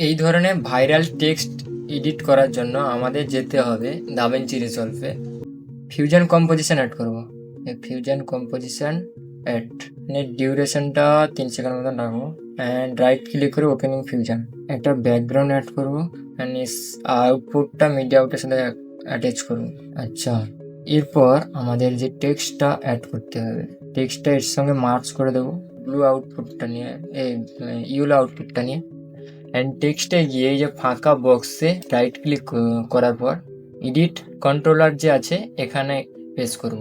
এই ধরনের viral text edit করার জন্য আমাদের যেতে হবে দাভিঞ্চি রিসলভে। ফিউশন কম্পোজিশন অ্যাড করব। ফিউশন কম্পোজিশন অ্যাড, ডিউরেশনটা 3 সেকেন্ড মতন রাখবো। অ্যান্ড রাইট ক্লিক করে ওপেনিং ফিউশন, একটা ব্যাকগ্রাউন্ড অ্যাড করবো। অ্যান্ড আউটপুটটা মিডিয়া আউটের সাথে অ্যাটাচ করবো। আচ্ছা, এরপর আমাদের যে টেক্সটটা অ্যাড করতে হবে, টেক্সটটা এর সঙ্গে মার্চ করে দেবো ব্লু আউটপুটটা নিয়ে, এই ইয়েলো আউটপুটটা নিয়ে। অ্যান্ড টেক্সটে গিয়ে এই যে ফাঁকা বক্সে রাইট ক্লিক করার পর এডিট কন্ট্রোলার যে আছে এখানে প্রেস করব।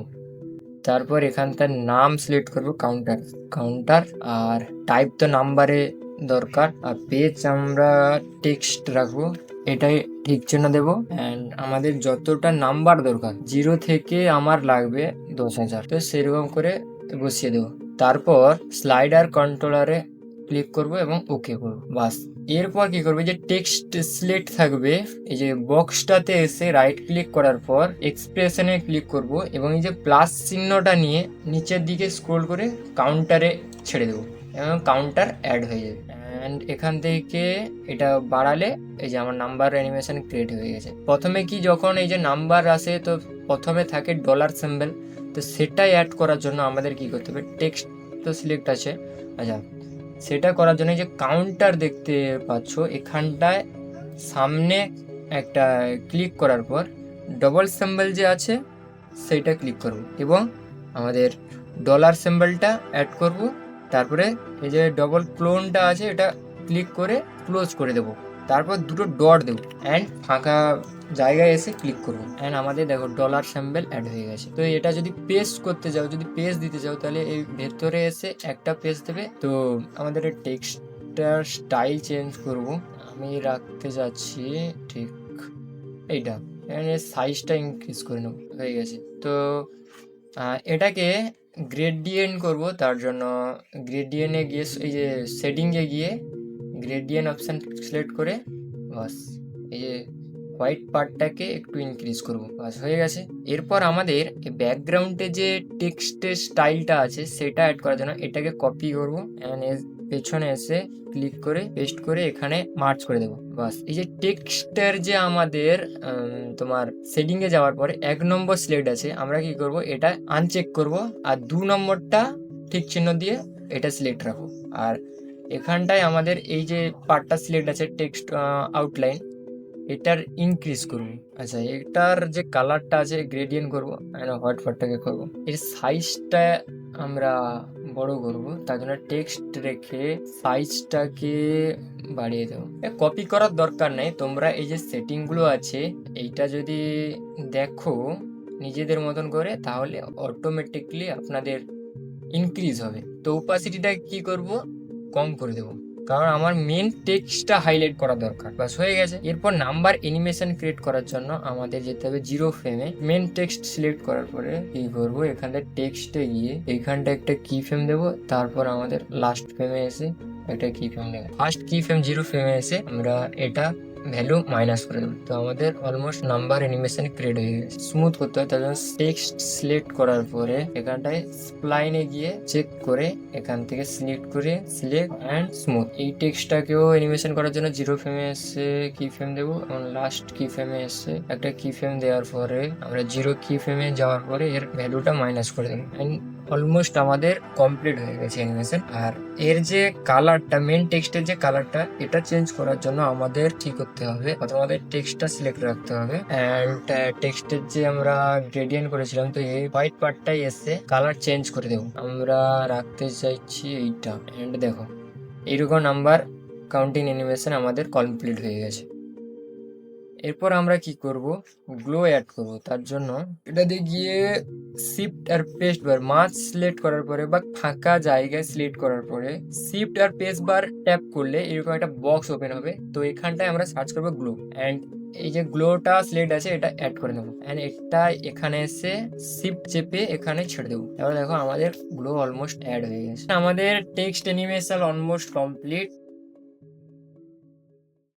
তারপর এখানকার নাম সিলেক্ট করব কাউন্টার কাউন্টার, আর টাইপ তো নাম্বারে দরকার, আর পেজ আমরা টেক্সট রাখবো, এটাই ঠিক চিহ্ন দেবো। অ্যান্ড আমাদের যতটা নাম্বার দরকার 0 থেকে আমার লাগবে 10,000, তো সেরকম করে বসিয়ে দেবো। তারপর স্লাইডার কন্ট্রোলারে ক্লিক করব এবং ওকে করব, বাস। এরপর কি করবে, যে টেক্সট সিলেক্ট থাকবে এই যে বক্সটাতে এসে রাইট ক্লিক করার পর এক্সপ্রেশনে ক্লিক করব এবং এই যে প্লাস চিহ্নটা নিয়ে নিচের দিকে স্ক্রোল করে কাউন্টারে ছেড়ে দেবো এবং কাউন্টার অ্যাড হয়ে যাবে। অ্যান্ড এখান থেকে এটা বাড়ালে এই যে আমার নাম্বার অ্যানিমেশন ক্রিয়েট হয়ে গেছে। প্রথমে কি যখন এই যে নাম্বার আসে তো প্রথমে থাকে ডলার সিম্বল, তো সেটাই অ্যাড করার জন্য আমাদের কি করতে হবে, টেক্সট তো সিলেক্ট আছে, আচ্ছা সেটা করার জন্য যে কাউন্টার দেখতে পাচ্ছ এখানটায় সামনে একটা ক্লিক করার পর ডবল সিম্বল যে আছে সেইটা ক্লিক করব এবং আমাদের ডলার সিম্বলটা অ্যাড করব। তারপরে এই যে ডবল ক্লোনটা আছে এটা ক্লিক করে ক্লোজ করে দেব। তারপর দুটো ডট দেবো অ্যান্ড ফাঁকা জায়গায় এসে ক্লিক করবো। অ্যান্ড আমাদের দেখো ডলার সিম্বল অ্যাড হয়ে গেছে। তো এটা যদি পেস্ট করতে যাও, যদি পেজ দিতে চাও, তাহলে এই ভেতরে এসে একটা পেজ দেবে। তো আমাদের টেক্সটার স্টাইল চেঞ্জ করব, আমি রাখতে যাচ্ছি ঠিক এইটা, এর সাইজটা ইনক্রিজ করে নেব, হয়ে গেছে। তো এটাকে গ্রেডিয়েন্ট করব, তার জন্য গ্রেডিয়েন্টে গিয়ে এই যে সেটিংয়ে গিয়ে গ্রেডিয়েন্ট অপশান সিলেক্ট করে বাস এই যে হোয়াইট পার্টটাকে একটু ইনক্রিজ করব, বাস হয়ে গেছে। এরপর আমাদের ব্যাকগ্রাউন্ডে যে টেক্সটের স্টাইলটা আছে সেটা অ্যাড করার জন্য এটাকে কপি করব অ্যান্ড পেছনে এসে ক্লিক করে পেস্ট করে এখানে মার্চ করে দেবো, বাস। এই যে টেক্সটের যে আমাদের তোমার সেটিংয়ে যাওয়ার পরে 1 নম্বর সিলেক্ট আছে, আমরা কি করব, এটা আনচেক করব আর 2 নম্বরটা ঠিক চিহ্ন দিয়ে এটা সিলেক্ট রাখো। আর এখানটায় আমাদের এই যে পার্টটা সিলেক্ট আছে টেক্সট আউটলাইন, এটার ইনক্রিজ করব। আচ্ছা, এটার যে কালারটা আছে গ্রেডিয়েন্ট করবো, হোয়াইট পার্টটাকে করবো। এর সাইজটা আমরা বড় করব, তার জন্য টেক্সট রেখে সাইজটাকে বাড়িয়ে দেবো। কপি করার দরকার নেই, তোমরা এই যে সেটিংগুলো আছে এইটা যদি দেখো নিজেদের মতন করে তাহলে অটোমেটিকলি আপনাদের ইনক্রিজ হবে। তো ওপাসিটিটা কি করব, কম করে দেবো, কারণ আমার মেন টেক্সটটা হাইলাইট করা দরকার, বাস হয়ে গেছে। এরপর নাম্বার অ্যানিমেশন ক্রিয়েট করার জন্য আমাদের যেতে হবে 0 ফ্রেমে। মেন টেক্সট সিলেক্ট করার পরে কি করবো, এখানে টেক্সটে গিয়ে এইখানটা একটা কি ফ্রেম দেবো, তারপর আমাদের লাস্ট ফ্রেমে এসে একটা কি ফ্রেম দেবো। ফার্স্ট কি ফ্রেম 0 ফ্রেমে এসে আমরা এটা ভ্যালু মাইনাস করে দেবো। তো আমাদের অলমোস্ট নাম্বার অ্যানিমেশন ক্রিয়েট হয়ে গেছে। স্মুথ করতে হয়, তার জন্য টেক্সট সিলেক্ট করার পরে এখানটায় স্প্লাইনে গিয়ে চেক করে এখান থেকে সিলেক্ট করে সিলেক্ট অ্যান্ড স্মুথ। এই টেক্সটটাকেও অ্যানিমেশন করার জন্য 0 ফ্রেমে এসে কি ফ্রেম দেবো এবং লাস্ট কি ফ্রেমে এসে একটা কি ফ্রেম দেওয়ার পরে আমরা 0 কি ফ্রেমে যাওয়ার পরে এর ভ্যালুটা মাইনাস করে দেবো। অ্যান্ড অলমোস্ট আমাদের কমপ্লিট হয়ে গেছে অ্যানিমেশন। আর এর যে কালারটা, মেন টেক্সটের যে কালারটা, এটা চেঞ্জ করার জন্য আমাদের কি করতে হবে, প্রথমে আমাদের টেক্সটটা সিলেক্ট রাখতে হবে অ্যান্ড টেক্সটের যে আমরা গ্রেডিয়েন্ট করেছিলাম, তো এই হোয়াইট পার্টটাই এসে কালার চেঞ্জ করে দেবো। আমরা রাখতে চাইছি এইটা অ্যান্ড দেখো এইরকম নাম্বার কাউন্টিং অ্যানিমেশন আমাদের কমপ্লিট হয়ে গেছে। এরপর আমরা কি করব, গ্লো অ্যাড করব। তার জন্য এটাতে গিয়ে শিফট আর পেস্ট বার মাঝ সিলেক্ট করার পরে বা ফাঁকা জায়গায় সিলেক্ট করার পরে শিফট আর পেস্ট বার ট্যাপ করলে এরকম একটা বক্স ওপেন হবে। তো এখানটায় আমরা সার্চ করবো গ্লো অ্যান্ড এই যে গ্লোটা সিলেক্ট আছে এটা অ্যাড করে নেবো অ্যান্ড এটা এখানে এসে শিফট চেপে এখানে ছেড়ে দেবো। এবার দেখো আমাদের গ্লো অলমোস্ট অ্যাড হয়ে গেছে। আমাদের টেক্সট অ্যানিমেশন অলমোস্ট কমপ্লিট।